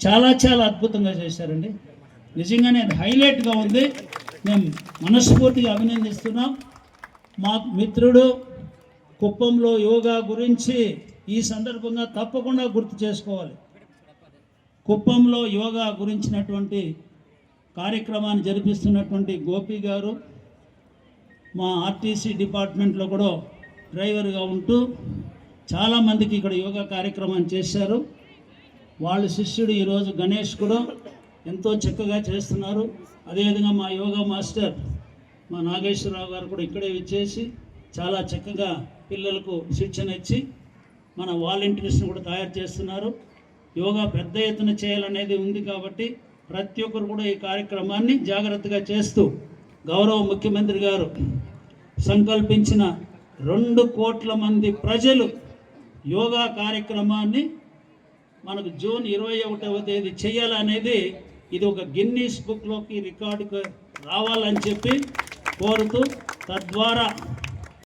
చాలా చాలా అద్భుతంగా చేశారండి. నిజంగానే అది హైలైట్గా ఉంది. మేము మనస్ఫూర్తిగా అభినందిస్తున్నాం. మా మిత్రుడు కుప్పంలో యోగా గురించి ఈ సందర్భంగా తప్పకుండా గుర్తు చేసుకోవాలి. కుప్పంలో యోగా గురించినటువంటి కార్యక్రమాన్ని జరిపిస్తున్నటువంటి గోపి గారు మా ఆర్టీసీ డిపార్ట్మెంట్లో కూడా డ్రైవర్గా ఉంటూ చాలామందికి ఇక్కడ యోగా కార్యక్రమాన్ని చేశారు. వాళ్ళ శిష్యుడు ఈరోజు గణేష్ కూడా ఎంతో చక్కగా చేస్తున్నారు. అదేవిధంగా మా యోగా మాస్టర్ మా నాగేశ్వరరావు గారు కూడా ఇక్కడే ఇచ్చేసి చాలా చక్కగా పిల్లలకు శిక్షణ ఇచ్చి మన వాలంటీర్స్ని కూడా తయారు చేస్తున్నారు. యోగా పెద్ద ఎత్తున చేయాలనేది ఉంది కాబట్టి ప్రతి ఒక్కరు కూడా ఈ కార్యక్రమాన్ని జాగ్రత్తగా చేస్తూ గౌరవ ముఖ్యమంత్రి గారు సంకల్పించిన 2 కోట్ల మంది ప్రజలు యోగా కార్యక్రమాన్ని మనకు జూన్ 21వ తేదీ చేయాలనేది ఇది ఒక గిన్నీస్ బుక్లోకి రికార్డుకు రావాలని చెప్పి కోరుతూ తద్వారా